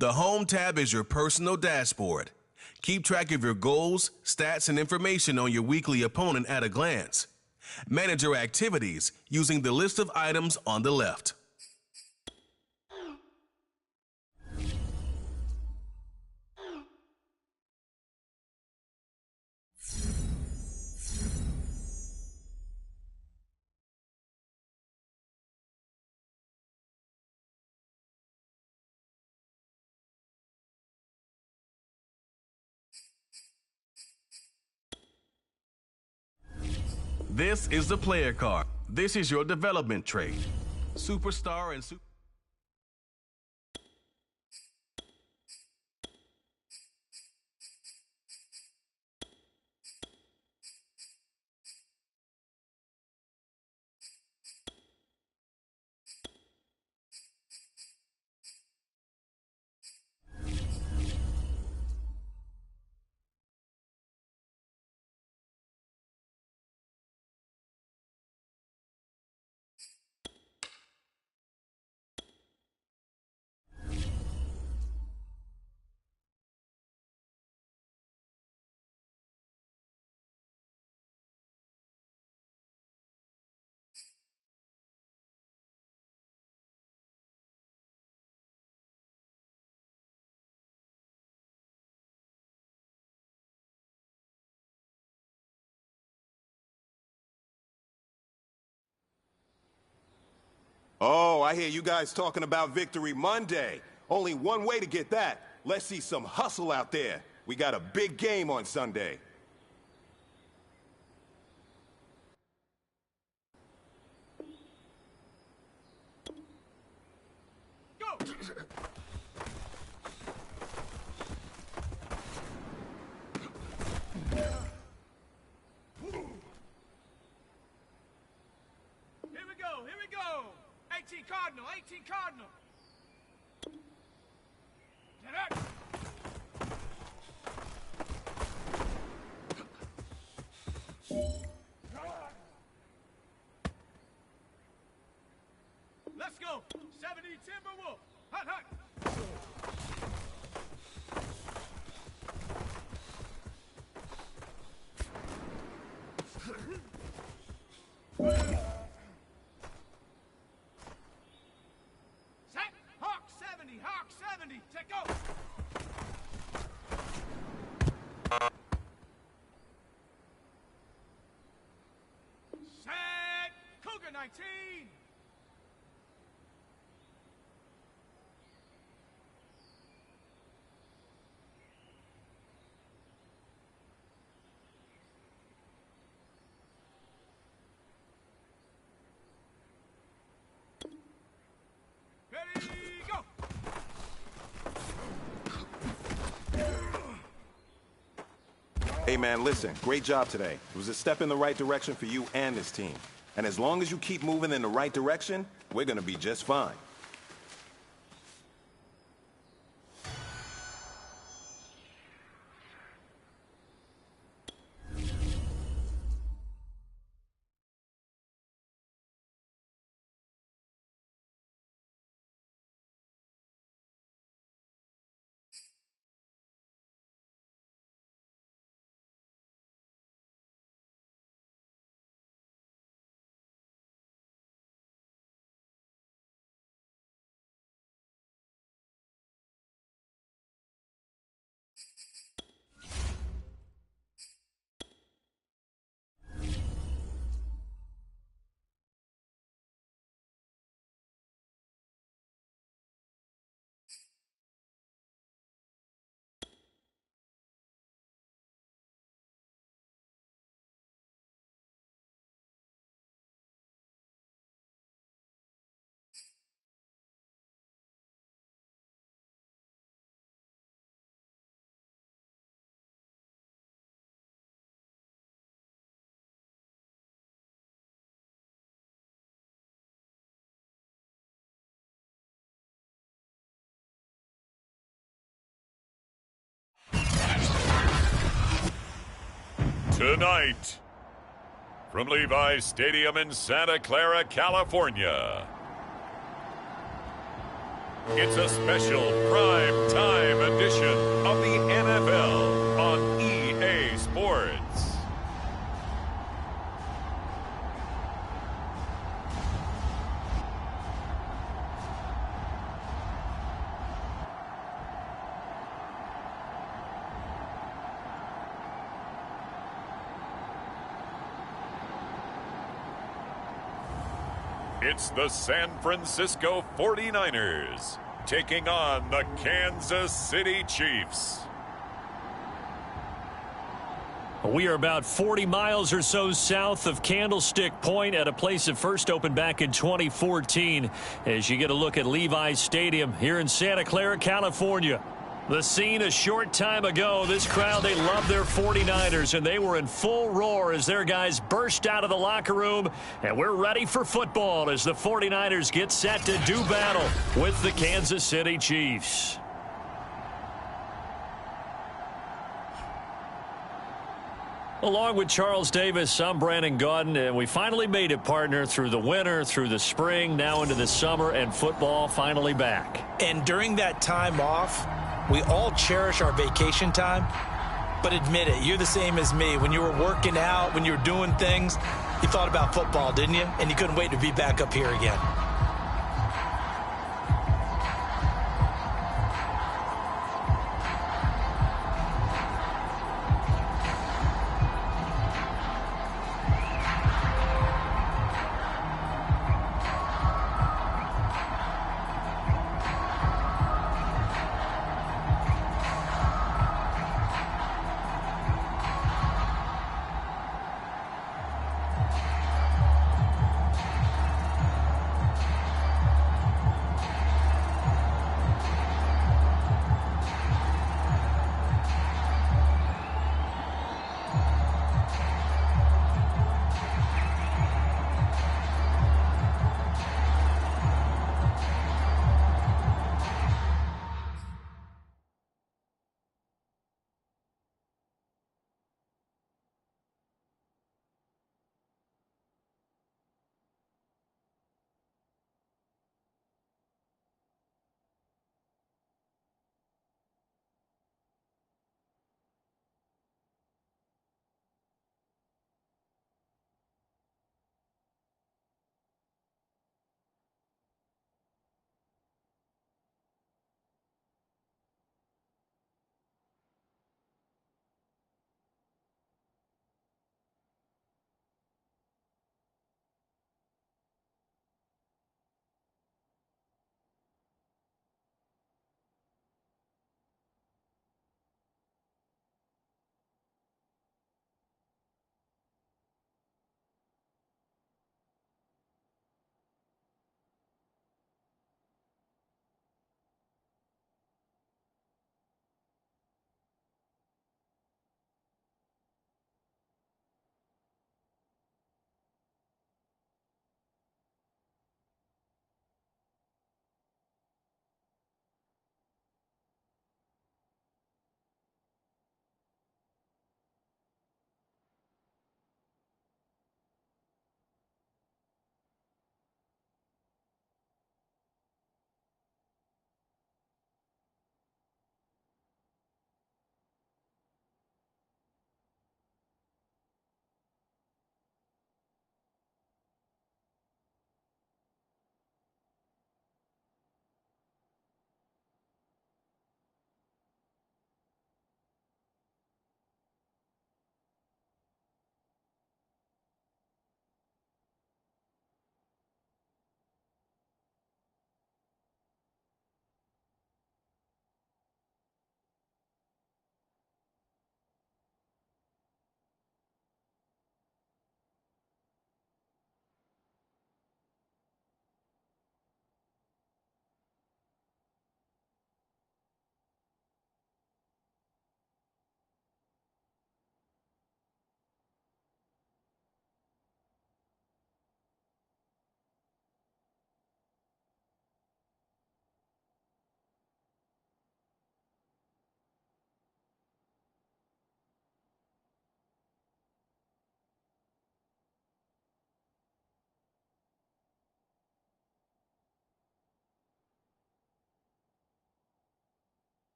The Home tab is your personal dashboard. Keep track of your goals, stats, and information on your weekly opponent at a glance. Manage your activities using the list of items on the left. This is the player card. This is your development trait. Superstar and super. Oh, I hear you guys talking about Victory Monday. Only one way to get that. Let's see some hustle out there. We got a big game on Sunday. Go! Here we go! 18 Cardinal, 18 Cardinal! Get up! Let's go! 70 Timberwolf! Hot, hot! Hawk 70, take go! Set! Cougar 19! Ready, go! Hey man, listen, great job today. It was a step in the right direction for you and this team. And as long as you keep moving in the right direction, we're gonna be just fine. Tonight, from Levi's Stadium in Santa Clara, California, It's a special prime time edition of the NFL on EA Sports. It's the San Francisco 49ers taking on the Kansas City Chiefs. We are about 40 miles or so south of Candlestick Point at a place that first opened back in 2014 as you get a look at Levi's Stadium here in Santa Clara, California. The scene a short time ago, this crowd, they love their 49ers, and they were in full roar as their guys burst out of the locker room, and we're ready for football as the 49ers get set to do battle with the Kansas City Chiefs. Along with Charles Davis, I'm Brandon Gaudin, and we finally made it, partner, through the winter, through the spring, now into the summer, and football finally back. And during that time off, we all cherish our vacation time, but admit it, you're the same as me. When you were working out, when you were doing things, you thought about football, didn't you? And you couldn't wait to be back up here again.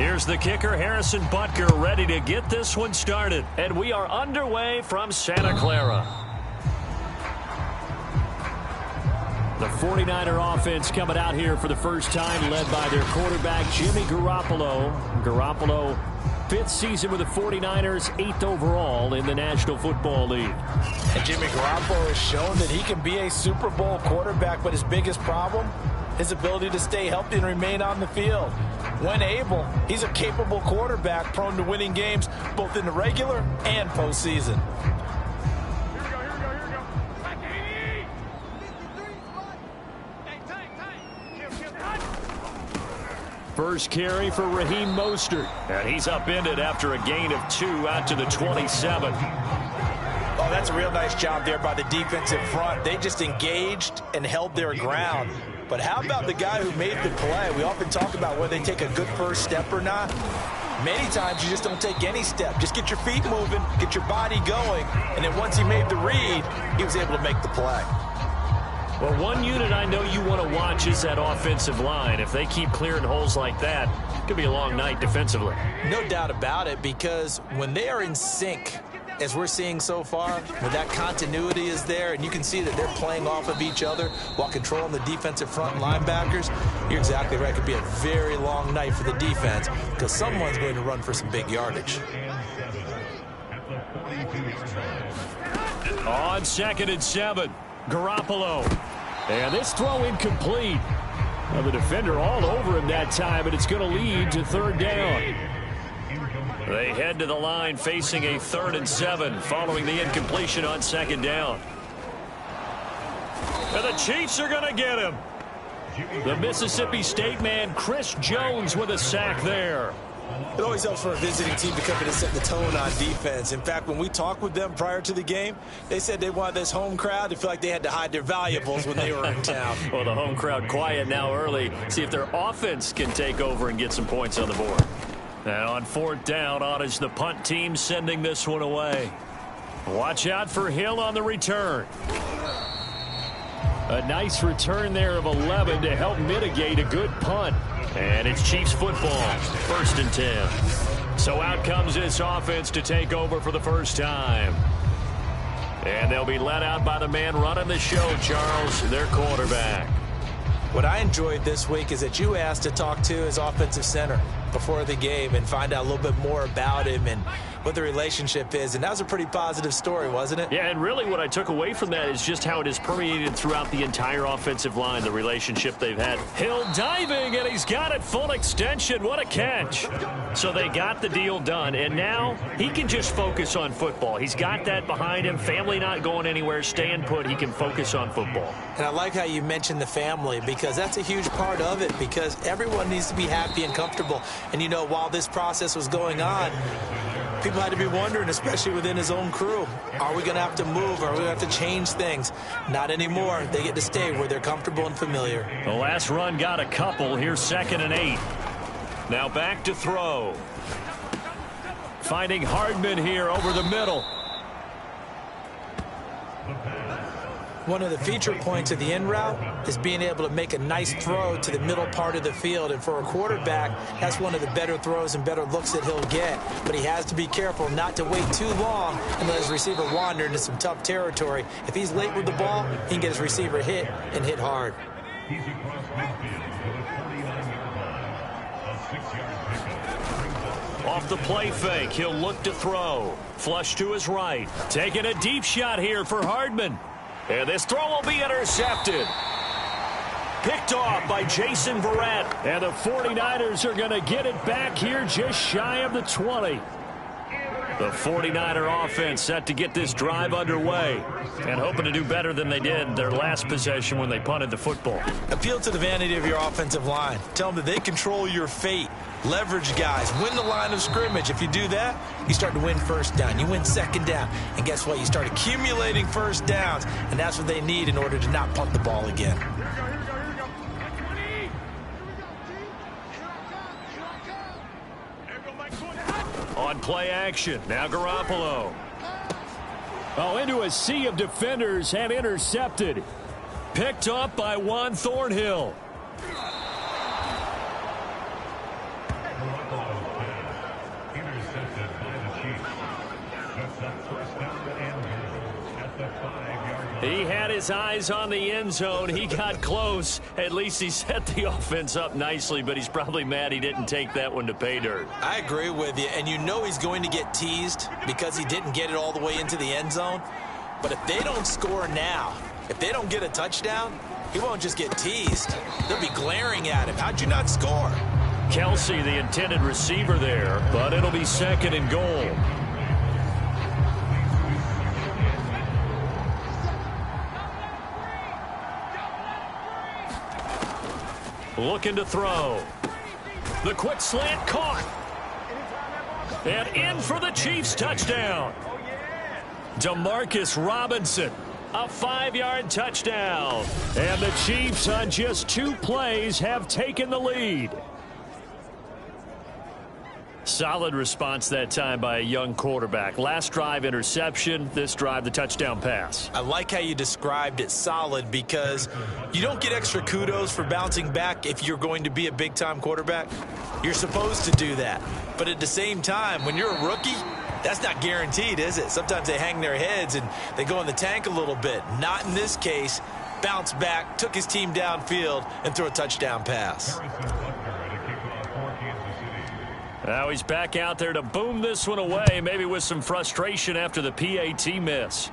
Here's the kicker, Harrison Butker, ready to get this one started. And we are underway from Santa Clara. The 49er offense coming out here for the first time, led by their quarterback, Jimmy Garoppolo. Garoppolo, 5th season with the 49ers, 8th overall in the National Football League. And Jimmy Garoppolo has shown that he can be a Super Bowl quarterback, but his biggest problem, his ability to stay healthy and remain on the field. When able, he's a capable quarterback, prone to winning games both in the regular and postseason. First carry for Raheem Mostert. And he's upended after a gain of 2 out to the 27. Oh, that's a real nice job there by the defensive front. They just engaged and held their ground. But how about the guy who made the play? We often talk about whether they take a good first step or not. Many times you just don't take any step. Just get your feet moving, get your body going, and then once he made the read, he was able to make the play. Well, one unit I know you want to watch is that offensive line. If they keep clearing holes like that, it could be a long night defensively. No doubt about it, because when they are in sync, as we're seeing so far, when that continuity is there and you can see that they're playing off of each other while controlling the defensive front linebackers, you're exactly right. It could be a very long night for the defense because someone's going to run for some big yardage. On 2nd and 7, Garoppolo. And this throw incomplete. Well, the defender all over him that time, but it's going to lead to 3rd down. They head to the line facing a 3rd and 7 following the incompletion on 2nd down. And the Chiefs are going to get him. The Mississippi State man, Chris Jones, with a sack there. It always helps for a visiting team to come in and set the tone on defense. In fact, when we talked with them prior to the game, they said they wanted this home crowd to feel like they had to hide their valuables when they were in town. Well, the home crowd quiet now early. See if their offense can take over and get some points on the board. And on 4th down, on is the punt team sending this one away. Watch out for Hill on the return. A nice return there of 11 to help mitigate a good punt. And it's Chiefs football, 1st and 10. So out comes this offense to take over for the first time. And they'll be let out by the man running the show, Charles, their quarterback. What I enjoyed this week is that you asked to talk to his offensive center before the game and find out a little bit more about him and what the relationship is. And that was a pretty positive story, wasn't it? Yeah, and really what I took away from that is just how it is permeated throughout the entire offensive line, the relationship they've had. Hill diving, and he's got it full extension. What a catch. So they got the deal done, and now he can just focus on football. He's got that behind him. Family not going anywhere, staying put. He can focus on football. And I like how you mentioned the family because that's a huge part of it because everyone needs to be happy and comfortable. And, you know, while this process was going on, people had to be wondering, especially within his own crew, are we going to have to move? Are we going to have to change things? Not anymore. They get to stay where they're comfortable and familiar. The last run got a couple. Here's 2nd and 8. Now back to throw. Finding Hardman here over the middle. One of the feature points of the in route is being able to make a nice throw to the middle part of the field. And for a quarterback, that's one of the better throws and better looks that he'll get. But he has to be careful not to wait too long and let his receiver wander into some tough territory. If he's late with the ball, he can get his receiver hit and hit hard. Off the play fake, he'll look to throw. Flush to his right. Taking a deep shot here for Hardman. And this throw will be intercepted. Picked off by Jason Verrett. And the 49ers are going to get it back here just shy of the 20. The 49er offense set to get this drive underway and hoping to do better than they did their last possession when they punted the football. Appeal to the vanity of your offensive line. Tell them that they control your fate. Leverage guys. Win the line of scrimmage. If you do that, you start to win 1st down. You win 2nd down. And guess what? You start accumulating 1st downs. And that's what they need in order to not punt the ball again. On play action. Now Garoppolo. Oh, into a sea of defenders and intercepted. Picked up by Juan Thornhill. He had his eyes on the end zone. He got close. At least he set the offense up nicely, but he's probably mad he didn't take that one to pay dirt. I agree with you, and you know he's going to get teased because he didn't get it all the way into the end zone. But if they don't score now, if they don't get a touchdown, he won't just get teased. They'll be glaring at him. How'd you not score? Kelsey, the intended receiver there, but it'll be 2nd and goal. Looking to throw. The quick slant caught. And in for the Chiefs touchdown. Demarcus Robinson, a 5-yard touchdown. And the Chiefs on just 2 plays have taken the lead. Solid response that time by a young quarterback. Last drive, interception. This drive, the touchdown pass. I like how you described it, solid, because you don't get extra kudos for bouncing back if you're going to be a big-time quarterback. You're supposed to do that. But at the same time, when you're a rookie, that's not guaranteed, is it? Sometimes they hang their heads and they go in the tank a little bit. Not in this case. Bounced back, took his team downfield, and threw a touchdown pass. Now he's back out there to boom this one away, maybe with some frustration after the PAT miss.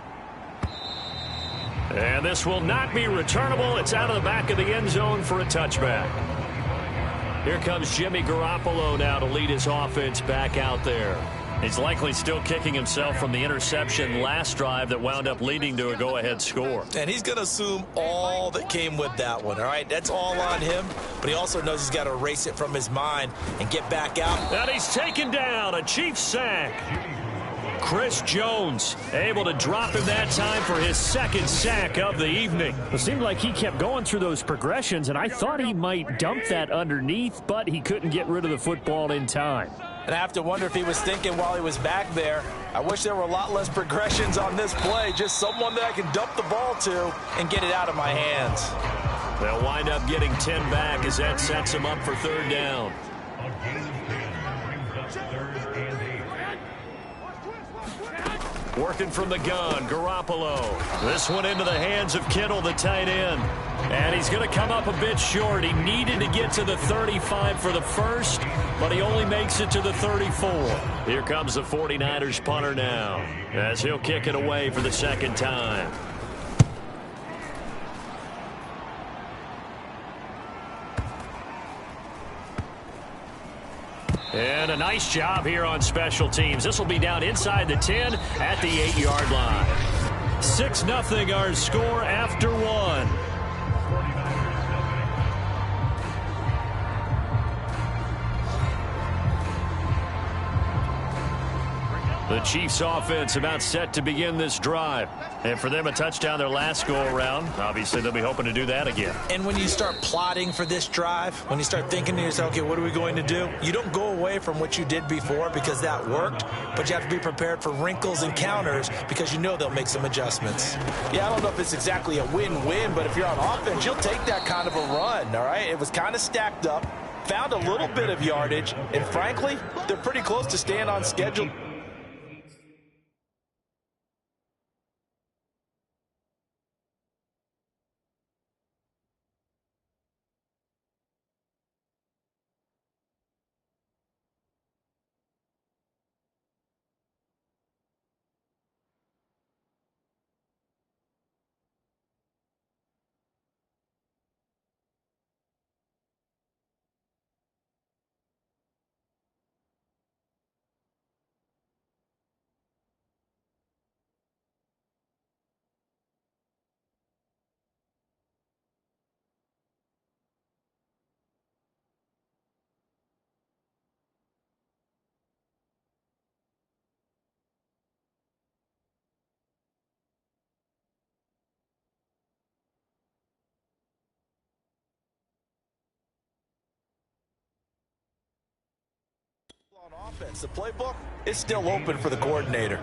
And this will not be returnable. It's out of the back of the end zone for a touchback. Here comes Jimmy Garoppolo now to lead his offense back out there. He's likely still kicking himself from the interception last drive that wound up leading to a go-ahead score. And he's going to assume all that came with that one, all right? That's all on him, but he also knows he's got to erase it from his mind and get back out. And he's taken down, a Chiefs sack. Chris Jones able to drop him that time for his 2nd sack of the evening. It seemed like he kept going through those progressions, and I thought he might dump that underneath, but he couldn't get rid of the football in time. And I have to wonder if he was thinking while he was back there, I wish there were a lot less progressions on this play, just someone that I can dump the ball to and get it out of my hands. They'll wind up getting 10 back as that sets them up for 3rd down. Working from the gun, Garoppolo. This one into the hands of Kittle, the tight end. And he's going to come up a bit short. He needed to get to the 35 for the first, but he only makes it to the 34. Here comes the 49ers punter now, as he'll kick it away for the 2nd time. And a nice job here on special teams. This will be down inside the 10 at the 8-yard line. 6-0 our score after 1. The Chiefs offense about set to begin this drive. And for them, a touchdown their last go-around. Obviously, they'll be hoping to do that again. And when you start plotting for this drive, when you start thinking to yourself, okay, what are we going to do? You don't go away from what you did before because that worked, but you have to be prepared for wrinkles and counters because you know they'll make some adjustments. Yeah, I don't know if it's exactly a win-win, but if you're on offense, you'll take that kind of a run, all right? It was kind of stacked up, found a little bit of yardage, and frankly, they're pretty close to staying on schedule. On offense, the playbook is still open for the coordinator.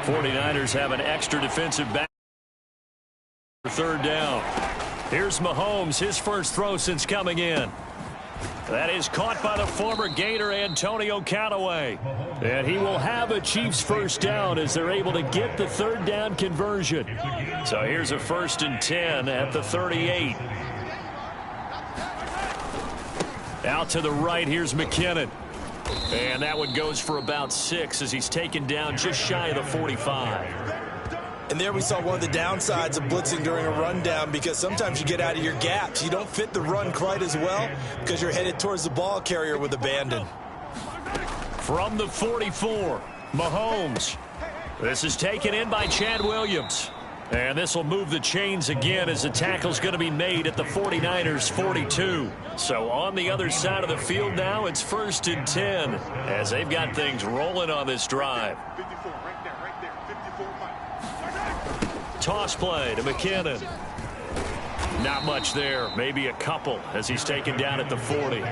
49ers have an extra defensive back for 3rd down. Here's Mahomes, his first throw since coming in. That is caught by the former Gator Antonio Callaway. And he will have a Chiefs first down as they're able to get the third down conversion. So here's a 1st and 10 at the 38. Out to the right, here's McKinnon. And that one goes for about 6 as he's taken down just shy of the 45. And there we saw one of the downsides of blitzing during a rundown, because sometimes you get out of your gaps. You don't fit the run quite as well because you're headed towards the ball carrier with abandon. From the 44, Mahomes. This is taken in by Chad Williams. And this will move the chains again as the tackle's going to be made at the 49ers 42. So on the other side of the field now, it's 1st and 10 as they've got things rolling on this drive. Toss play to McKinnon. Not much there, maybe a couple as he's taken down at the 40.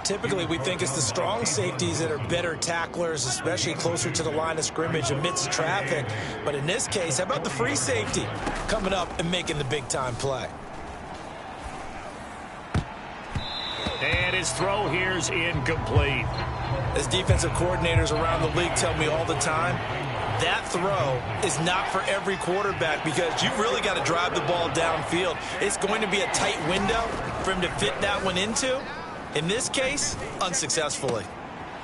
Typically, we think it's the strong safeties that are better tacklers, especially closer to the line of scrimmage amidst traffic. But in this case, how about the free safety coming up and making the big-time play? And his throw here's incomplete. As defensive coordinators around the league tell me all the time, that throw is not for every quarterback because you've really got to drive the ball downfield. It's going to be a tight window for him to fit that one into. In this case, unsuccessfully.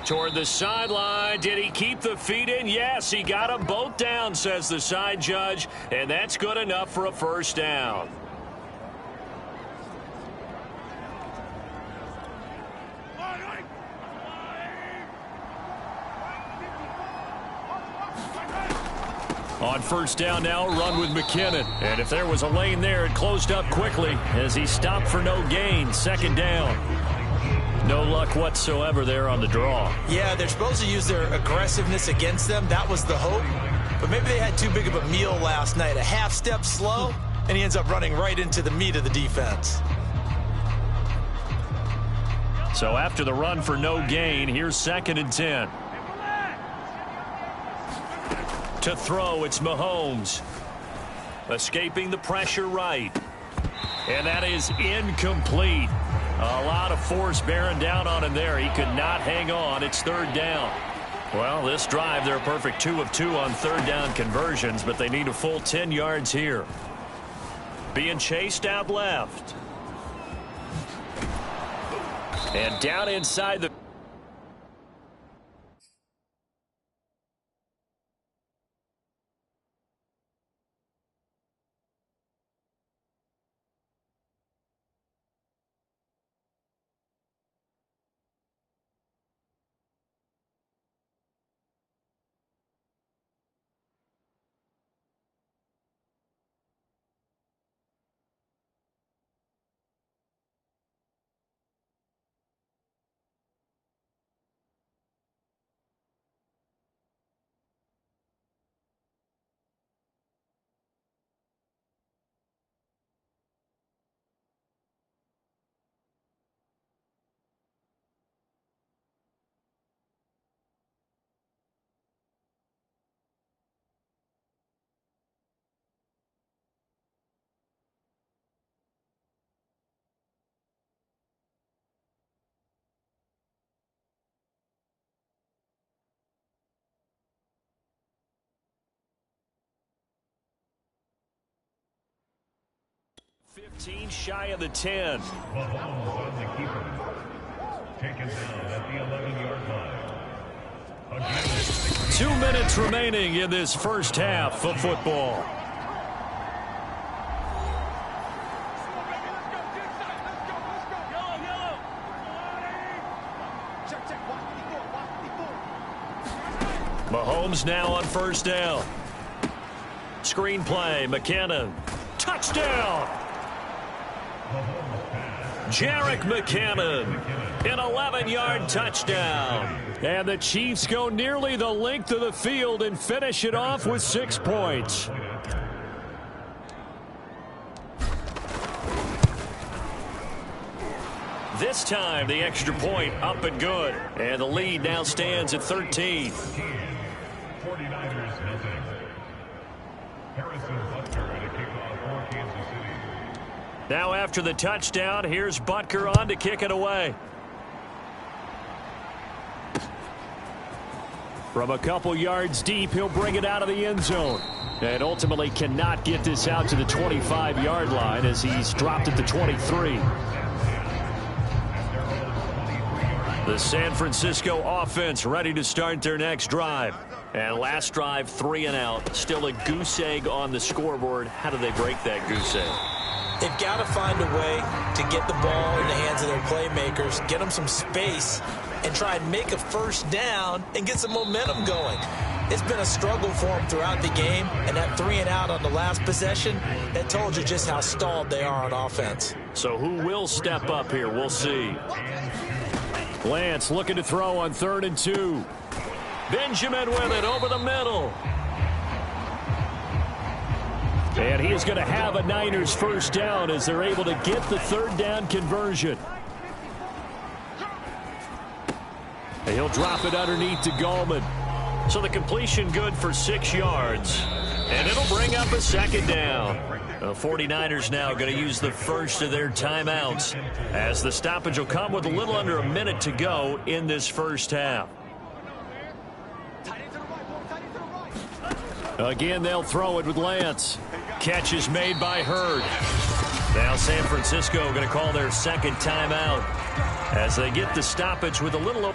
Toward the sideline, did he keep the feet in? Yes, he got them both down, says the side judge, and that's good enough for a first down. On first down now, run with McKinnon. And if there was a lane there, it closed up quickly as he stopped for no gain. 2nd down. No luck whatsoever there on the draw. Yeah, they're supposed to use their aggressiveness against them. That was the hope. But maybe they had too big of a meal last night. A half step slow, and he ends up running right into the meat of the defense. So after the run for no gain, here's 2nd and 10. To throw, it's Mahomes. Escaping the pressure right. And that is incomplete. A lot of force bearing down on him there. He could not hang on. It's 3rd down. Well, this drive, they're a perfect 2 of 2 on 3rd down conversions, but they need a full 10 yards here. Being chased out left. And down inside the... ...15 shy of the 10. Mahomes on the keeper. Taken down at the 11-yard line. 2 minutes remaining in this first half of football. Mahomes now on first down. Screen play, McKinnon. Touchdown! Jerick McKinnon, an 11-yard touchdown. And the Chiefs go nearly the length of the field and finish it off with 6 points. This time, the extra point up and good. And the lead now stands at 13. 49ers nothing. Harrison Butker at a kickoff for Kansas City. Now after the touchdown, here's Butker on to kick it away. From a couple yards deep, he'll bring it out of the end zone. And ultimately cannot get this out to the 25-yard line as he's dropped at the 23. The San Francisco offense ready to start their next drive. And last drive, 3 and out. Still a goose egg on the scoreboard. How do they break that goose egg? They've got to find a way to get the ball in the hands of their playmakers, get them some space, and try and make a first down and get some momentum going. It's been a struggle for them throughout the game, and that 3 and out on the last possession, that told you just how stalled they are on offense. So who will step up here? We'll see. Lance looking to throw on 3rd and 2. Benjamin with it over the middle. And he is going to have a Niners first down as they're able to get the 3rd down conversion. And he'll drop it underneath to Gallman. So the completion good for 6 yards. And it'll bring up a 2nd down. The 49ers now going to use the first of their timeouts as the stoppage will come with a little under a minute to go in this first half. Again, they'll throw it with Lance. Catch is made by Hurd. Now San Francisco going to call their 2nd timeout as they get the stoppage with a little...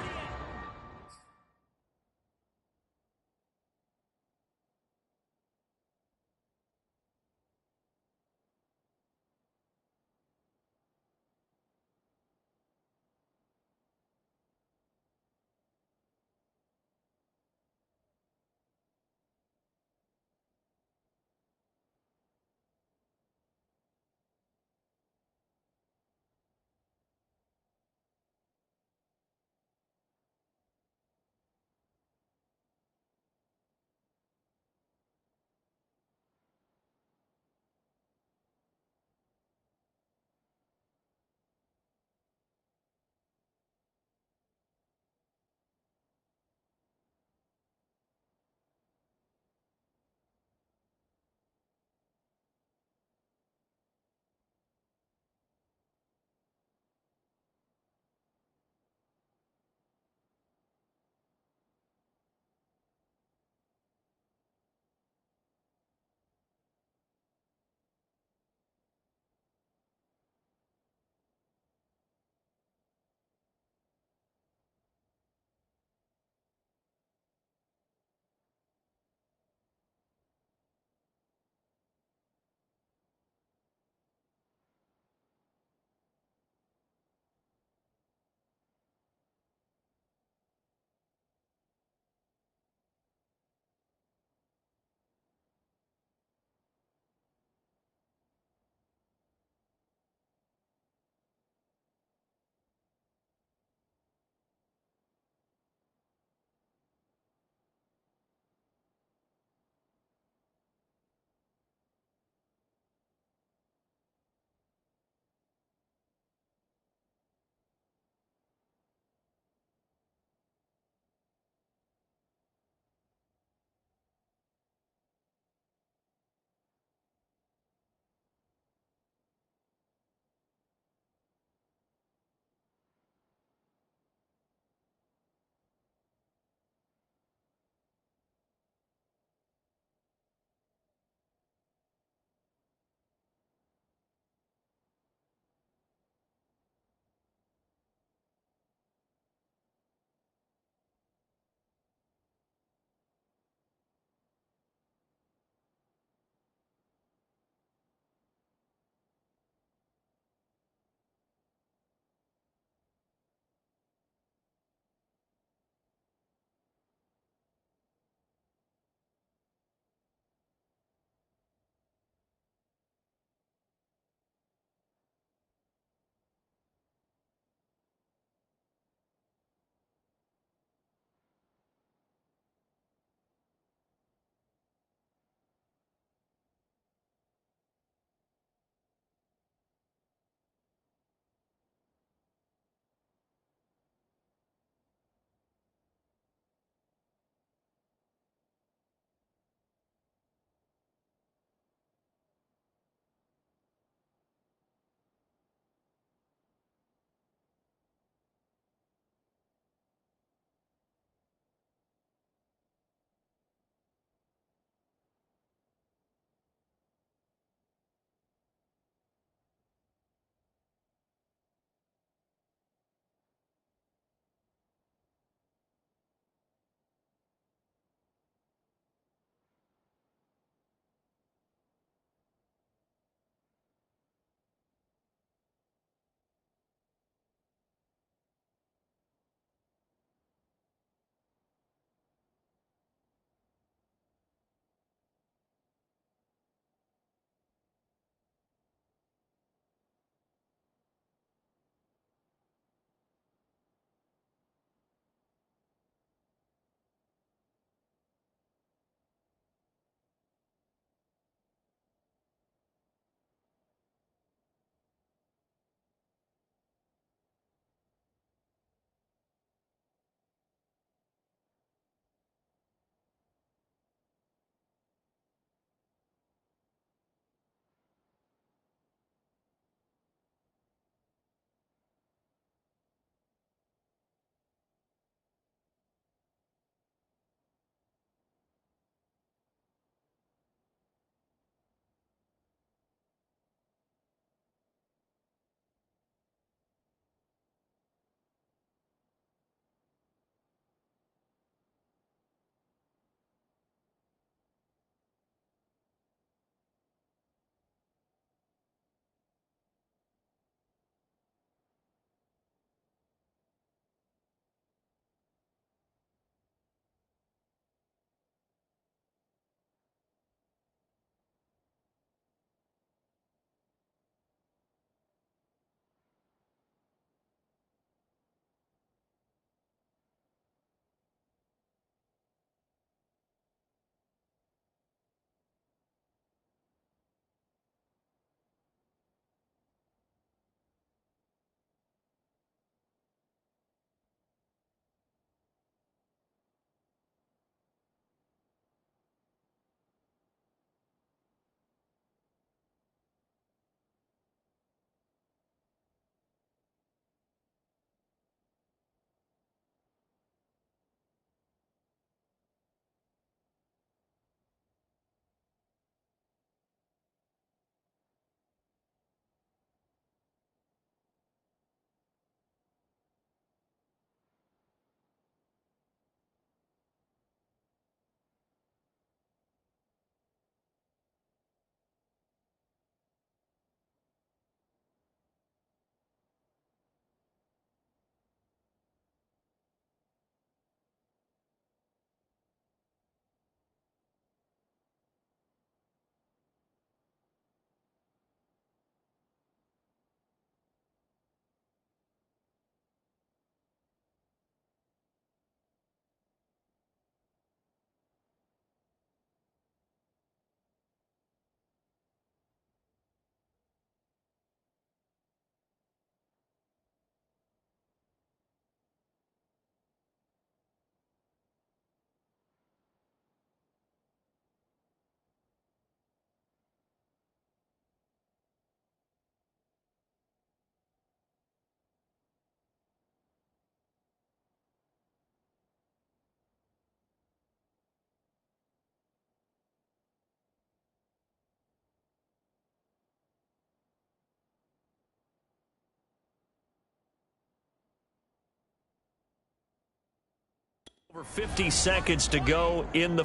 Over 50 seconds to go in the.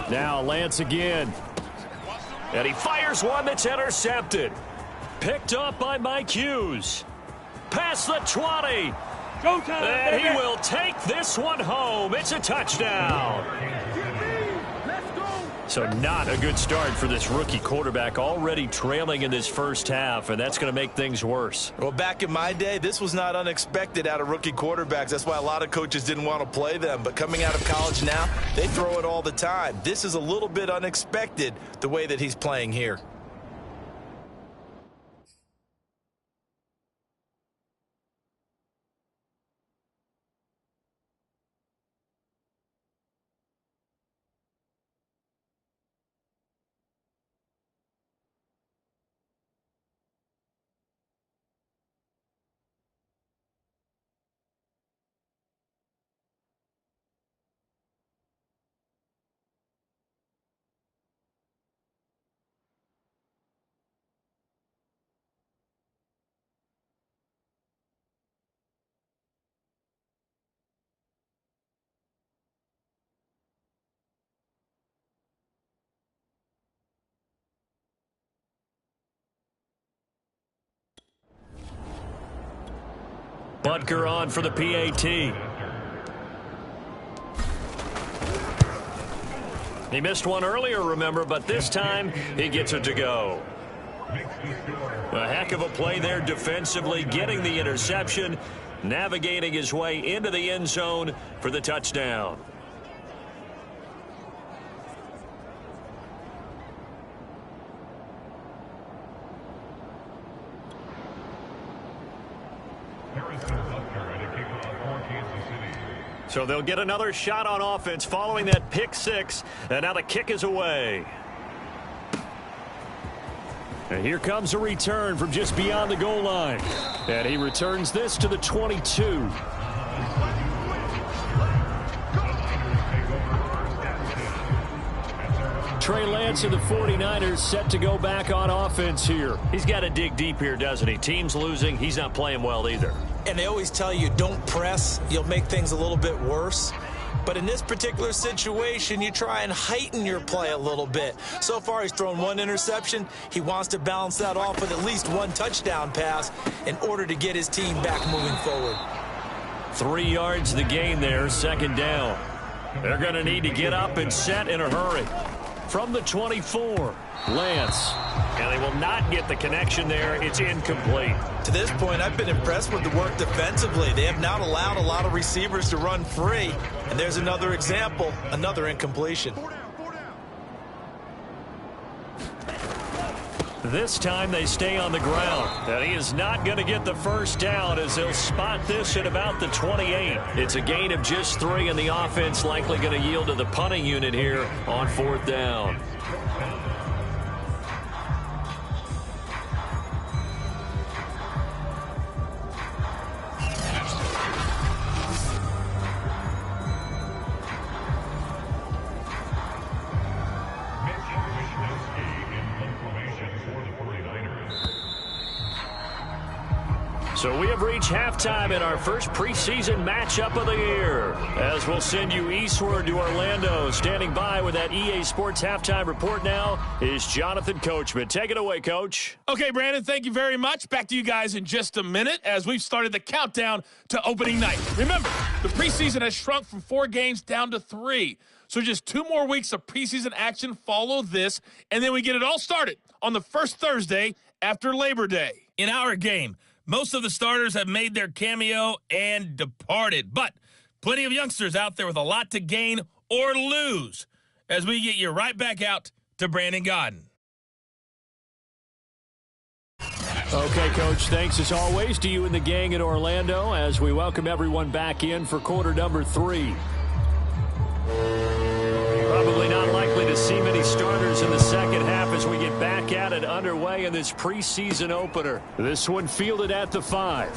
Now Lance again. And he fires one that's intercepted. Picked up by Mike Hughes. Past the 20. And he will take this one home. It's a touchdown. So not a good start for this rookie quarterback, already trailing in this first half, and that's going to make things worse. Well, back in my day, this was not unexpected out of rookie quarterbacks. That's why a lot of coaches didn't want to play them. But coming out of college now, they throw it all the time. This is a little bit unexpected, the way that he's playing here. Butker on for the PAT. He missed one earlier, remember, but this time he gets it to go. A heck of a play there defensively, getting the interception, navigating his way into the end zone for the touchdown. So they'll get another shot on offense following that pick six, and now the kick is away. And here comes a return from just beyond the goal line. And he returns this to the 22. Trey Lance of the 49ers set to go back on offense here. He's got to dig deep here, doesn't he? Team's losing. He's not playing well either. And they always tell you, don't press. You'll make things a little bit worse. But in this particular situation, you try and heighten your play a little bit. So far, he's thrown one interception. He wants to balance that off with at least one touchdown pass in order to get his team back moving forward. 3 yards the gain there, second down. They're going to need to get up and set in a hurry. From the 24, Lance. And they will not get the connection there. It's incomplete. To this point, I've been impressed with the work defensively. They have not allowed a lot of receivers to run free. And there's another example, another incompletion. This time they stay on the ground. And he is not going to get the first down as they'll spot this at about the 28. It's a gain of just 3, and the offense likely going to yield to the punting unit here on 4th down. So we have reached halftime in our first preseason matchup of the year, as we'll send you eastward to Orlando. Standing by with that EA Sports halftime report now is Jonathan Coachman. Take it away, Coach. Okay, Brandon, thank you very much. Back to you guys in just a minute as we've started the countdown to opening night. Remember, the preseason has shrunk from 4 games down to 3. So just 2 more weeks of preseason action follow this, and then we get it all started on the first Thursday after Labor Day. In our game, most of the starters have made their cameo and departed, but plenty of youngsters out there with a lot to gain or lose as we get you right back out to Brandon Godden. Okay, Coach, thanks as always to you and the gang in Orlando as we welcome everyone back in for quarter number 3. Probably not likely to see many starters in the second half as we get back at it underway in this preseason opener. This one fielded at the 5.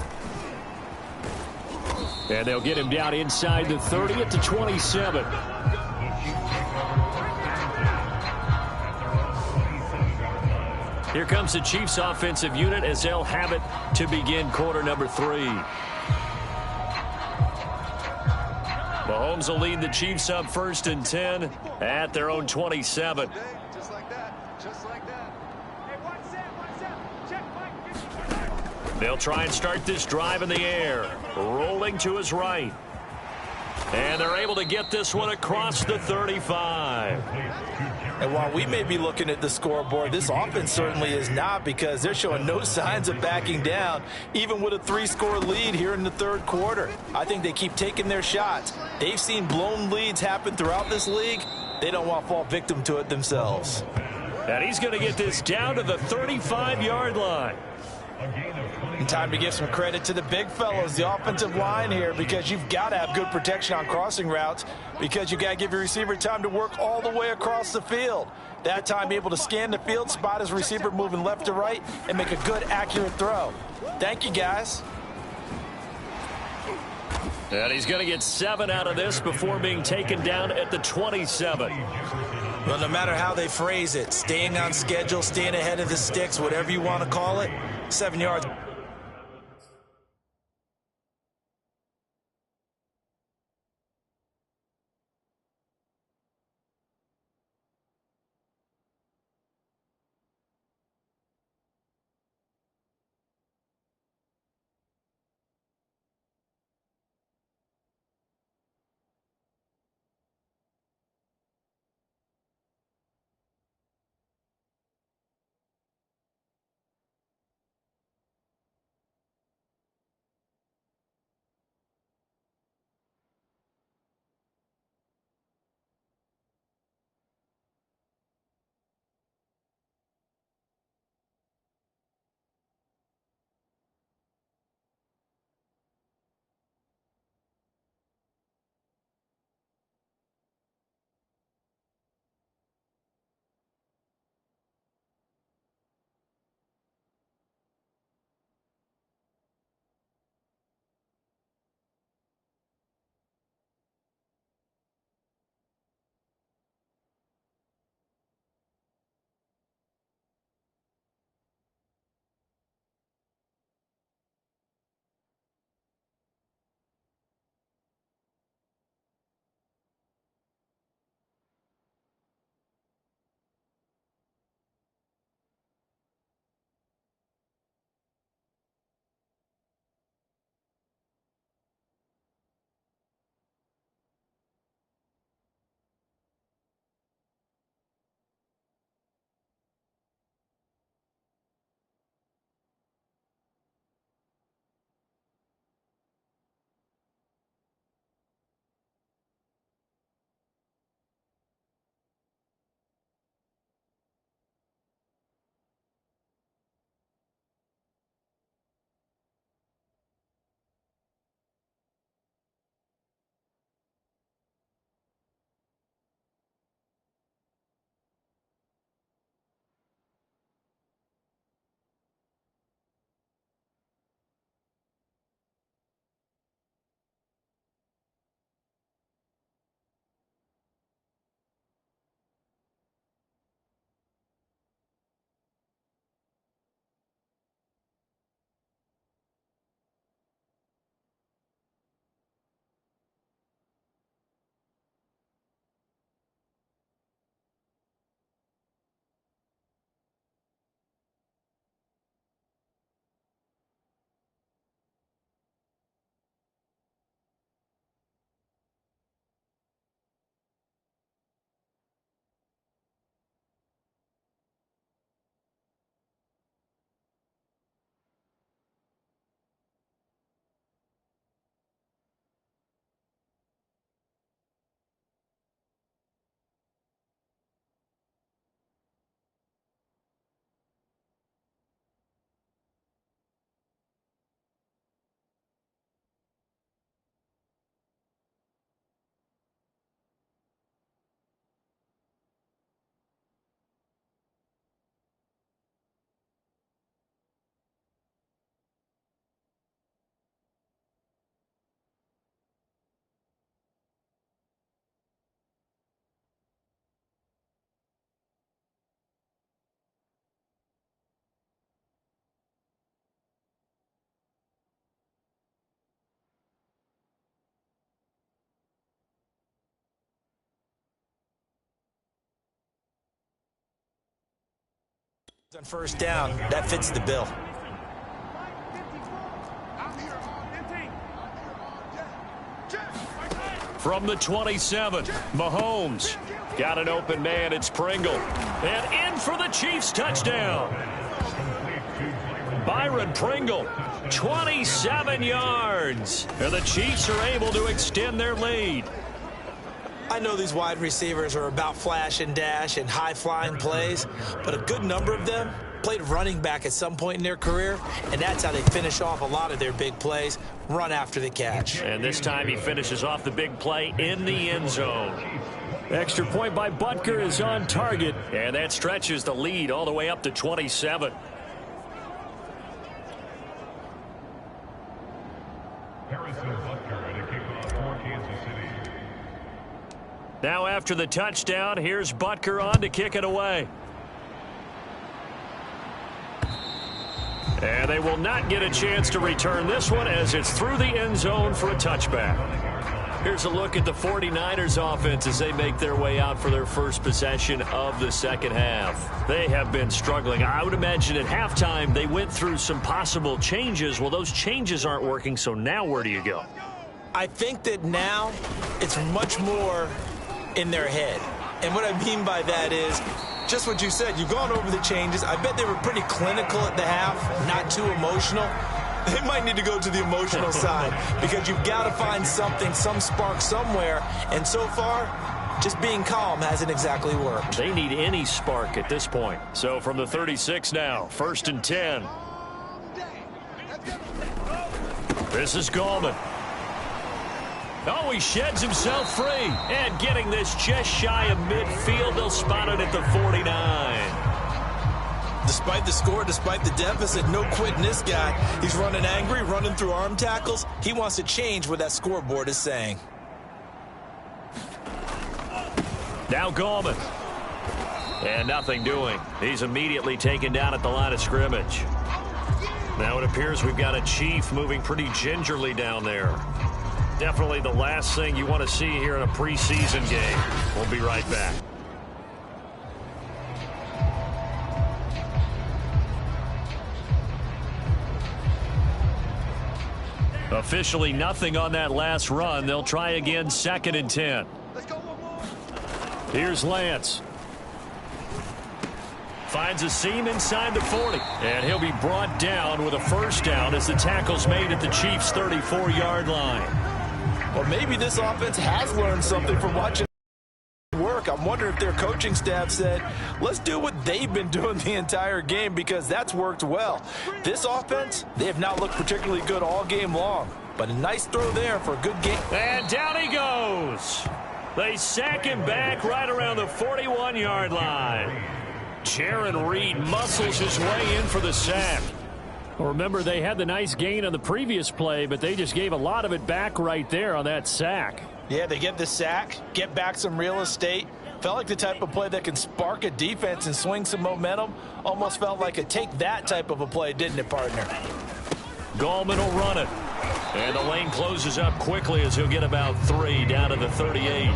And they'll get him down inside the 30 at the 27. Here comes the Chiefs offensive unit as they'll have it to begin quarter number 3. Mahomes will lead the Chiefs up 1st and 10 at their own 27. Just like that. Just like that. Hey, one set. Check, Mike. They'll try and start this drive in the air. Rolling to his right. And they're able to get this one across the 35. And while we may be looking at the scoreboard, this offense certainly is not, because they're showing no signs of backing down, even with a 3-score lead here in the third quarter. I think they keep taking their shots. They've seen blown leads happen throughout this league. They don't want to fall victim to it themselves. And he's going to get this down to the 35-yard line. And time to give some credit to the big fellas, the offensive line here, because you've got to have good protection on crossing routes, because you got to give your receiver time to work all the way across the field. That time, be able to scan the field, spot his receiver moving left to right, and make a good, accurate throw. Thank you, guys. And he's going to get 7 out of this before being taken down at the 27. Well, no matter how they phrase it, staying on schedule, staying ahead of the sticks, whatever you want to call it, 7 yards. On first down, that fits the bill. From the 27, Mahomes got an open man. It's Pringle. And in for the Chiefs touchdown. Byron Pringle, 27 yards. And the Chiefs are able to extend their lead. I know these wide receivers are about flash and dash and high-flying plays, but a good number of them played running back at some point in their career, and that's how they finish off a lot of their big plays, run after the catch. And this time he finishes off the big play in the end zone. Extra point by Butker is on target, and that stretches the lead all the way up to 27. Harrison Butker at a kickoff for Kansas City. Now after the touchdown, here's Butker on to kick it away. And they will not get a chance to return this one as it's through the end zone for a touchback. Here's a look at the 49ers offense as they make their way out for their first possession of the second half. They have been struggling. I would imagine at halftime they went through some possible changes. Well, those changes aren't working, so now where do you go? I think that now it's much more in their head. And what I mean by that is just what you said. You've gone over the changes. I bet they were pretty clinical at the half, not too emotional. They might need to go to the emotional side because you've got to find something, some spark somewhere. And so far, just being calm hasn't exactly worked. They need any spark at this point. So from the 36 now, 1st and 10. This is Gallman. Oh, he sheds himself free. And getting this just shy of midfield, they'll spot it at the 49. Despite the score, despite the deficit, no quitting this guy. He's running angry, running through arm tackles. He wants to change what that scoreboard is saying. Now Gallman. And nothing doing. He's immediately taken down at the line of scrimmage. Now it appears we've got a Chief moving pretty gingerly down there. Definitely the last thing you want to see here in a preseason game. We'll be right back. Officially nothing on that last run. They'll try again, 2nd and 10. Here's Lance. Finds a seam inside the 40. And he'll be brought down with a first down as the tackle's made at the Chiefs' 34-yard line. Or maybe this offense has learned something from watching work. I'm wondering if their coaching staff said, let's do what they've been doing the entire game because that's worked well. This offense, they have not looked particularly good all game long. But a nice throw there for a good game. And down he goes. They sack him back right around the 41-yard line. Jaron Reed muscles his way in for the sack. Well, remember, they had the nice gain on the previous play, but they just gave a lot of it back right there on that sack. Yeah, they get the sack, get back some real estate. Felt like the type of play that can spark a defense and swing some momentum. Almost felt like a take that type of a play, didn't it, partner? Gallman will run it. And the lane closes up quickly as he'll get about 3 down to the 38.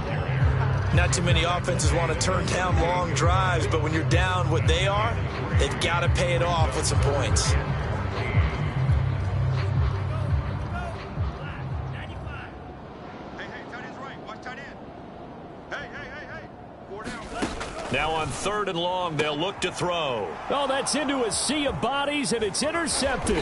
Not too many offenses want to turn down long drives, but when you're down what they are, they've got to pay it off with some points. Now on 3rd and long, they'll look to throw. Oh, that's into a sea of bodies, and it's intercepted.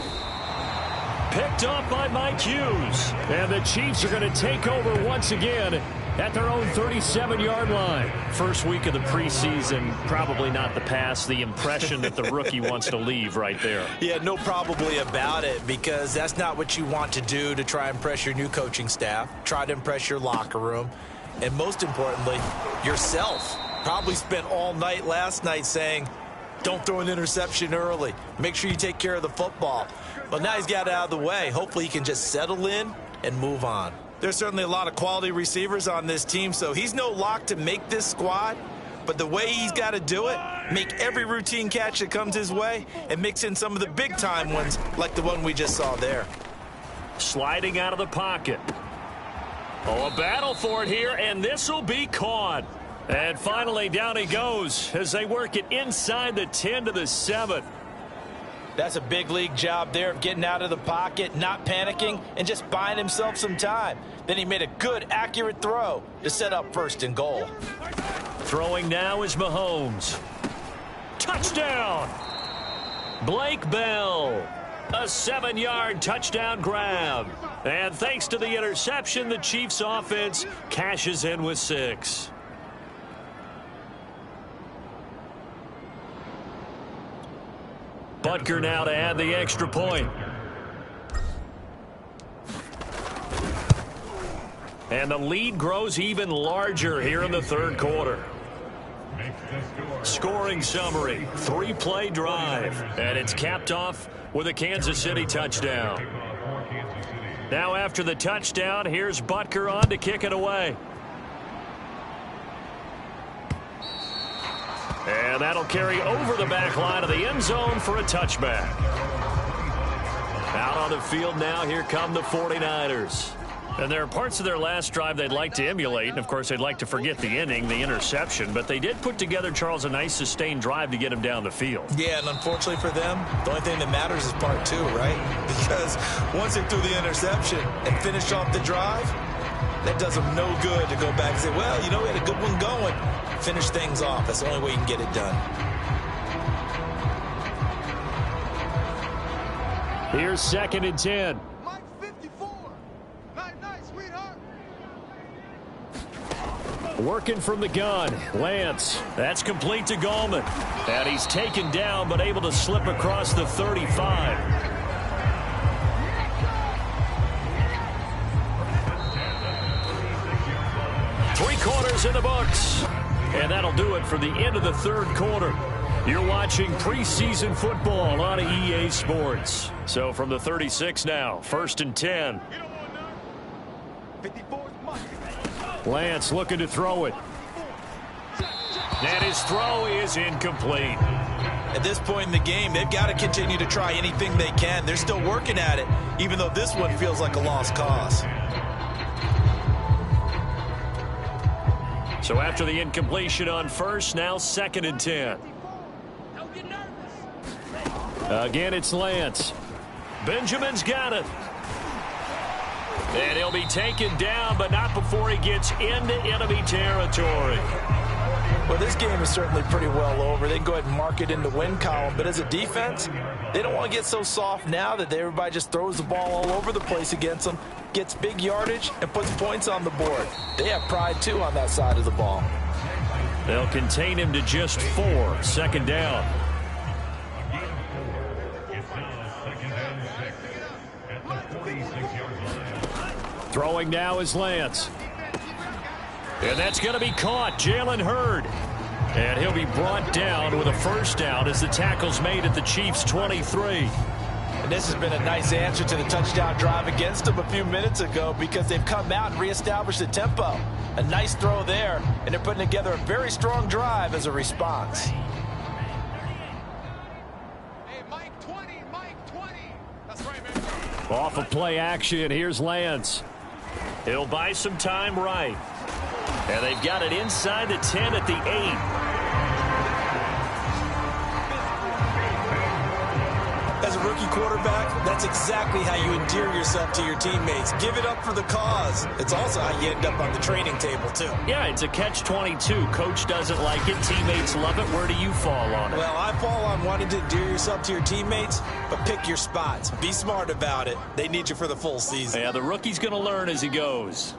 Picked up by Mike Hughes. And the Chiefs are going to take over once again at their own 37-yard line. First week of the preseason, probably not the pass, the impression that the rookie wants to leave right there. Yeah, no probably about it, because that's not what you want to do to try and impress your new coaching staff, try to impress your locker room, and most importantly, yourself. Probably spent all night last night saying, don't throw an interception early. Make sure you take care of the football. But now he's got it out of the way. Hopefully he can just settle in and move on. There's certainly a lot of quality receivers on this team, so he's no lock to make this squad. But the way he's got to do it, make every routine catch that comes his way, and mix in some of the big-time ones like the one we just saw there. Sliding out of the pocket. Oh, a battle for it here, and this will be caught. And finally, down he goes as they work it inside the 10 to the 7. That's a big league job there of getting out of the pocket, not panicking, and just buying himself some time. Then he made a good, accurate throw to set up 1st and goal. Throwing now is Mahomes. Touchdown! Blake Bell. A 7-yard touchdown grab. And thanks to the interception, the Chiefs offense cashes in with 6. Butker now to add the extra point. And the lead grows even larger here in the 3rd quarter. Scoring summary, 3-play drive, and it's capped off with a Kansas City touchdown. Now after the touchdown, here's Butker on to kick it away. And that'll carry over the back line of the end zone for a touchback. Out on the field now, here come the 49ers. And there are parts of their last drive they'd like to emulate. And, of course, they'd like to forget the inning, the interception. But they did put together, Charles, a nice sustained drive to get him down the field. Yeah, and unfortunately for them, the only thing that matters is part 2, right? Because once they threw the interception and finished off the drive, that does them no good to go back and say, well, you know, we had a good one going. Finish things off. That's the only way you can get it done. Here's 2nd and 10. Mike 54. Night, sweetheart. Working from the gun, Lance. That's complete to Gallman. And he's taken down, but able to slip across the 35. Three quarters in the books. And that'll do it for the end of the 3rd quarter. You're watching preseason football on EA Sports. So from the 36 now, 1st and 10. Lance looking to throw it. And his throw is incomplete. At this point in the game, they've got to continue to try anything they can. They're still working at it, even though this one feels like a lost cause. So after the incompletion on 1st, now 2nd and 10. Again, it's Lance. Benjamin's got it. And he'll be taken down, but not before he gets into enemy territory. Well, this game is certainly pretty well over. They can go ahead and mark it in the win column. But as a defense, they don't want to get so soft now that everybody just throws the ball all over the place against them, gets big yardage, and puts points on the board. They have pride, too, on that side of the ball. They'll contain him to just 4. 2nd down. Throwing now is Lance. And that's going to be caught. Jalen Hurd. And he'll be brought down with a 1st down as the tackle's made at the Chiefs' 23. And this has been a nice answer to the touchdown drive against them a few minutes ago because they've come out and reestablished the tempo. A nice throw there, and they're putting together a very strong drive as a response. Hey, Mike 20. That's right, man. Off of play action, here's Lance. He'll buy some time right. And they've got it inside the 10 at the 8. As a rookie quarterback, that's exactly how you endear yourself to your teammates. Give it up for the cause. It's also how you end up on the training table, too. Yeah, it's a catch-22. Coach doesn't like it. Teammates love it. Where do you fall on it? Well, I fall on wanting to endear yourself to your teammates, but pick your spots. Be smart about it. They need you for the full season. Yeah, the rookie's going to learn as he goes.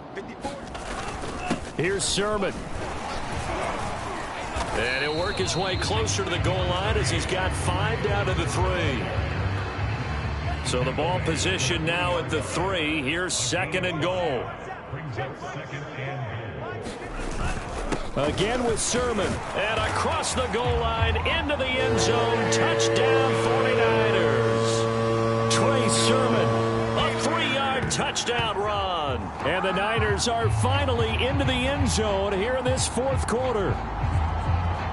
Here's Sermon. And he'll work his way closer to the goal line as he's got 5 down to the 3. So the ball position now at the 3. Here's 2nd and goal. Again with Sermon. And across the goal line into the end zone. Touchdown 49ers. Trey Sermon. A 3-yard touchdown run. And the Niners are finally into the end zone here in this 4th quarter.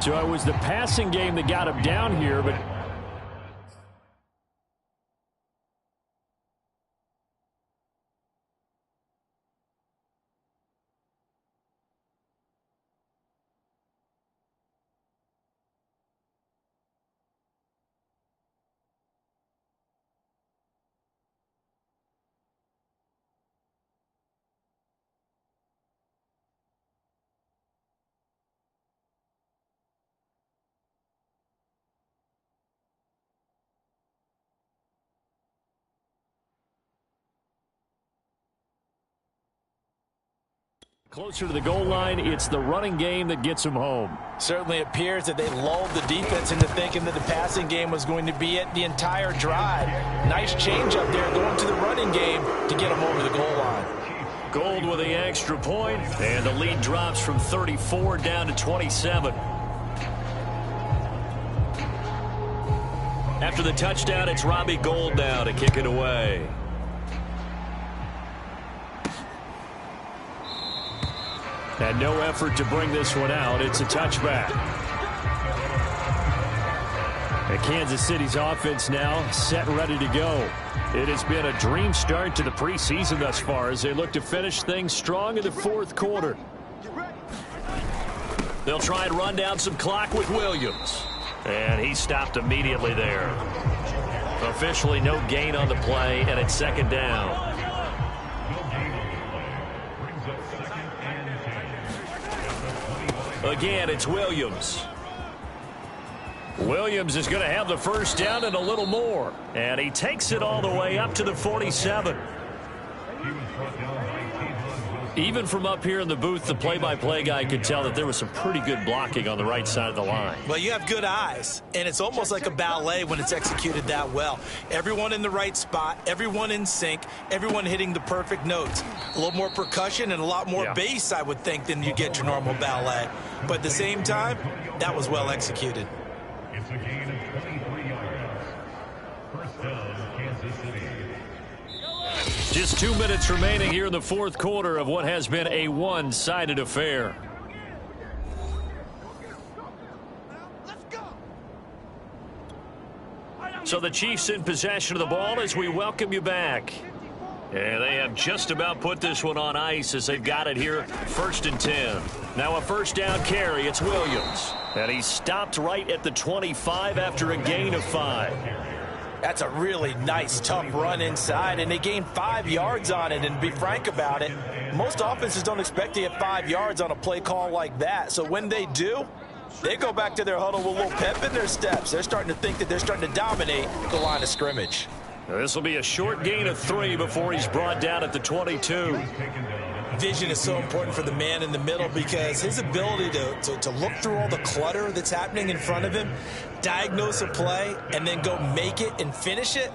So it was the passing game that got him down here, but Closer to the goal line, it's the running game that gets them home. Certainly appears that they lulled the defense into thinking that the passing game was going to be it the entire drive. Nice change up there going to the running game to get them over the goal line. Gold with the extra point, and the lead drops from 34 down to 27. After the touchdown, it's Robbie Gould now to kick it away. And no effort to bring this one out. It's a touchback. And Kansas City's offense now set ready to go. It has been a dream start to the preseason thus far as they look to finish things strong in the fourth quarter. They'll try and run down some clock with Williams. And he stopped immediately there. Officially no gain on the play, and it's second down. Again, it's Williams. Williams is going to have the first down and a little more. And he takes it all the way up to the 47. Even from up here in the booth, the play-by-play guy could tell that there was some pretty good blocking on the right side of the line. Well, you have good eyes, and it's almost like a ballet when it's executed that well. Everyone in the right spot, everyone in sync, everyone hitting the perfect notes. A little more percussion and a lot more bass, I would think, than you get your normal ballet. But at the same time, that was well executed. It's a gain of 23 yards. First down, Kansas City. Just 2 minutes remaining here in the fourth quarter of what has been a one-sided affair. So the Chiefs in possession of the ball as we welcome you back. And they have just about put this one on ice as they've got it here, 1st and 10. Now a first down carry, it's Williams. And he stopped right at the 25 after a gain of 5. That's a really nice, tough run inside, and they gained 5 yards on it. And to be frank about it, most offenses don't expect to get 5 yards on a play call like that. So when they do, they go back to their huddle with a little pep in their steps. They're starting to think that they're starting to dominate the line of scrimmage. This will be a short gain of 3 before he's brought down at the 22. Vision is so important for the man in the middle because his ability to look through all the clutter that's happening in front of him, diagnose a play, and then go make it and finish it,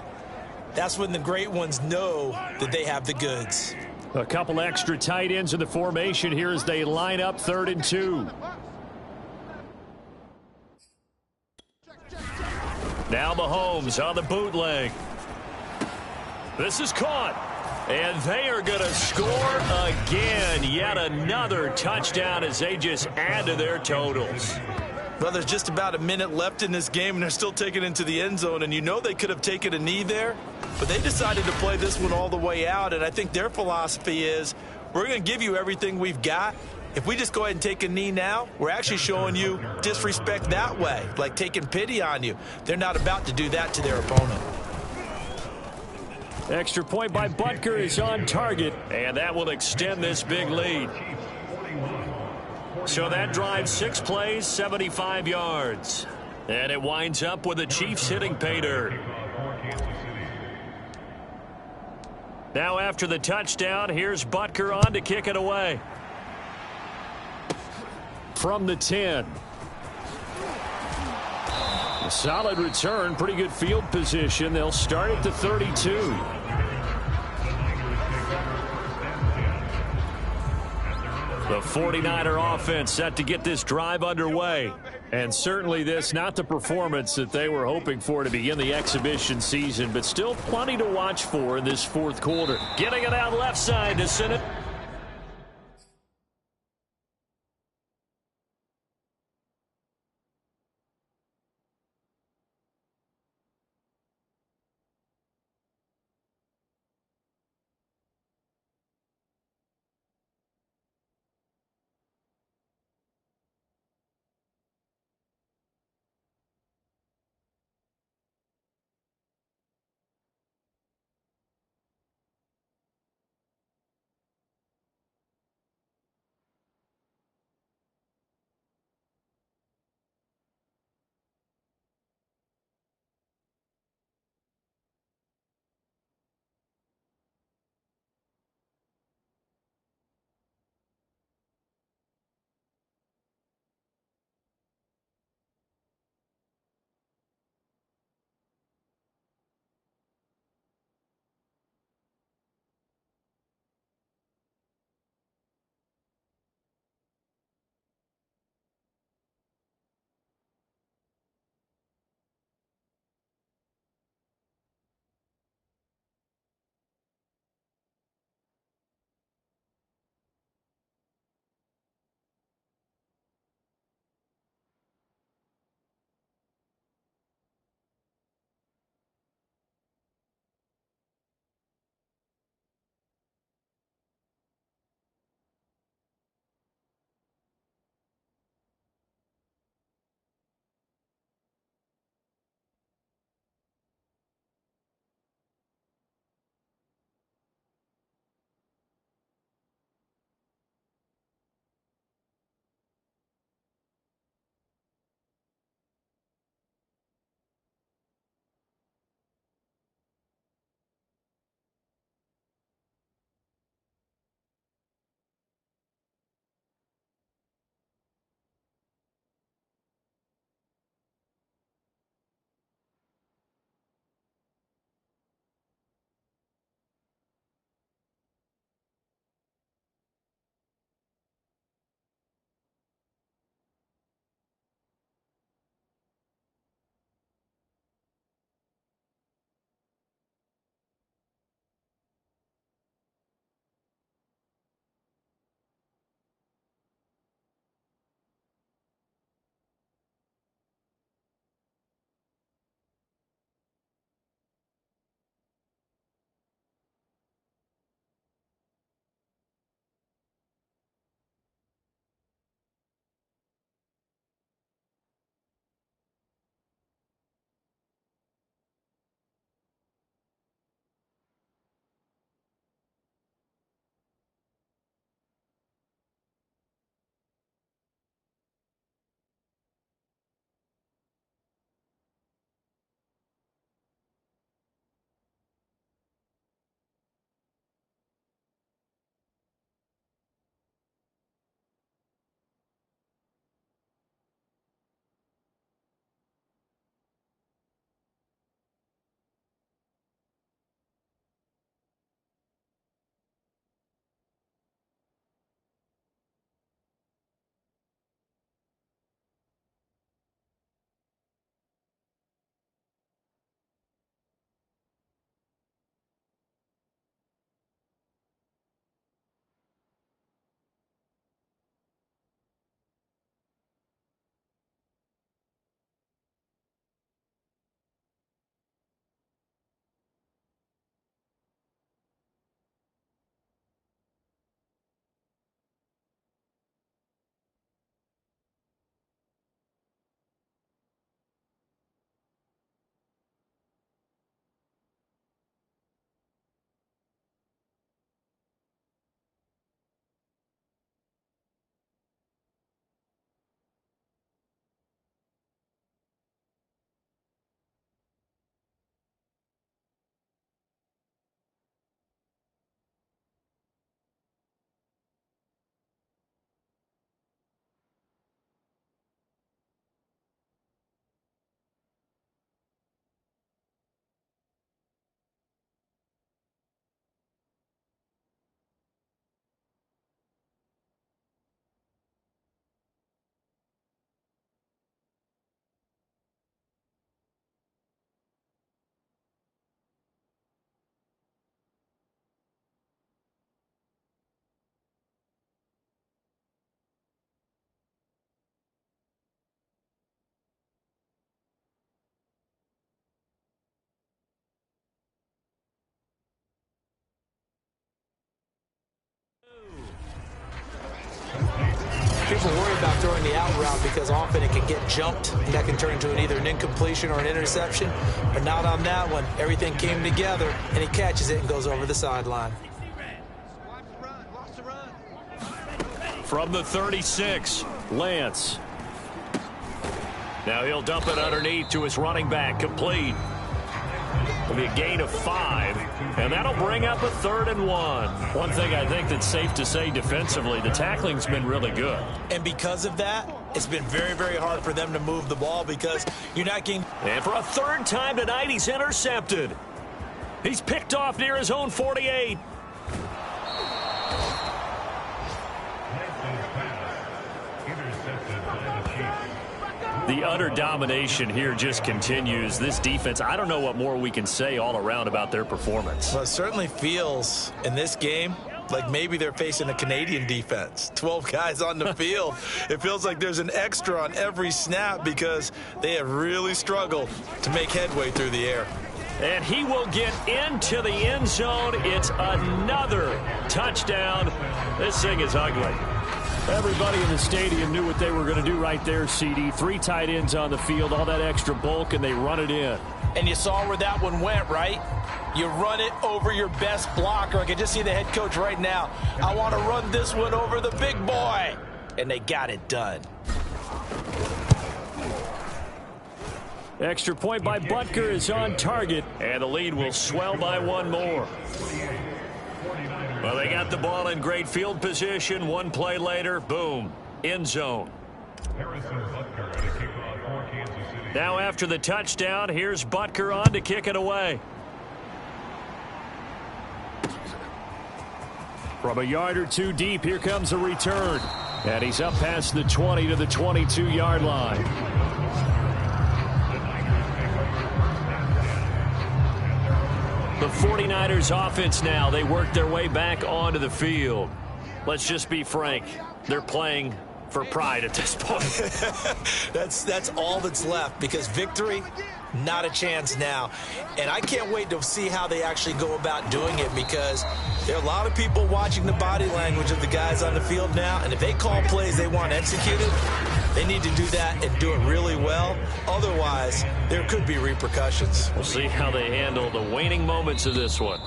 that's when the great ones know that they have the goods. A couple extra tight ends in the formation here as they line up 3rd and 2. Now Mahomes on the bootleg. This is caught. And they are going to score again. Yet another touchdown as they just add to their totals. Well, there's just about a minute left in this game, and they're still taking it into the end zone. And you know they could have taken a knee there, but they decided to play this one all the way out. And I think their philosophy is, we're going to give you everything we've got. If we just go ahead and take a knee now, we're actually showing you disrespect that way, like taking pity on you. They're not about to do that to their opponent. Extra point by Butker is on target, and that will extend this big lead. So that drives 6 plays, 75 yards. And it winds up with the Chiefs hitting pay dirt. Now after the touchdown, here's Butker on to kick it away. From the 10. A solid return, pretty good field position. They'll start at the 32. The 49er offense set to get this drive underway. And certainly this, not the performance that they were hoping for to begin the exhibition season, but still plenty to watch for in this fourth quarter. Getting it out left side to send it. People worry about throwing the out route because often it can get jumped, and that can turn into either an incompletion or an interception. But not on that one. Everything came together, and he catches it and goes over the sideline. From the 36, Lance. Now he'll dump it underneath to his running back, complete. It'll be a gain of 5, and that'll bring up a 3rd and 1. One thing I think that's safe to say defensively, the tackling's been really good. And because of that, it's been very, very hard for them to move the ball because you're not getting... And for a 3rd time tonight, he's intercepted. He's picked off near his own 48. The utter domination here just continues. This defense, I don't know what more we can say all around about their performance. Well, it certainly feels in this game like maybe they're facing a Canadian defense. 12 guys on the field. It feels like there's an extra on every snap because they have really struggled to make headway through the air. And he will get into the end zone. It's another touchdown. This thing is ugly. Everybody in the stadium knew what they were going to do right there, CD. 3 tight ends on the field, all that extra bulk, and they run it in. And you saw where that one went, right? You run it over your best blocker. I can just see the head coach right now. I want to run this one over the big boy. And they got it done. Extra point by Butker is on target. And the lead will swell by 1 more. Well, they got the ball in great field position. 1 play later, boom, end zone. Now after the touchdown, here's Butker on to kick it away. From a yard or 2 deep, here comes a return. And he's up past the 20 to the 22-yard line. The 49ers offense now, they work their way back onto the field. Let's just be frank, they're playing for pride at this point. That's all that's left because victory, not a chance now. And I can't wait to see how they actually go about doing it because there are a lot of people watching the body language of the guys on the field now, and if they call plays they want executed, they need to do that and do it really well. Otherwise, there could be repercussions. We'll see how they handle the waning moments of this one.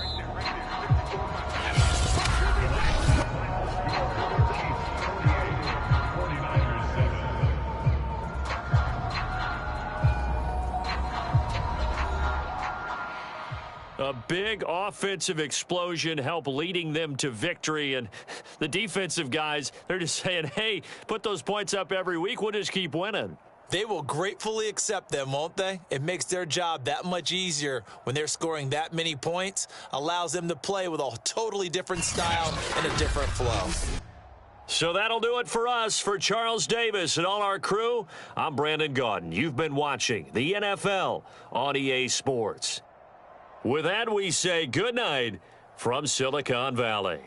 A big offensive explosion helped leading them to victory, and the defensive guys, they're just saying, hey, put those points up every week, we'll just keep winning. They will gratefully accept them, won't they? It makes their job that much easier when they're scoring that many points, allows them to play with a totally different style and a different flow. So that'll do it for us. For Charles Davis and all our crew, I'm Brandon Gaudin. You've been watching the NFL on EA Sports. With that, we say good night from Silicon Valley.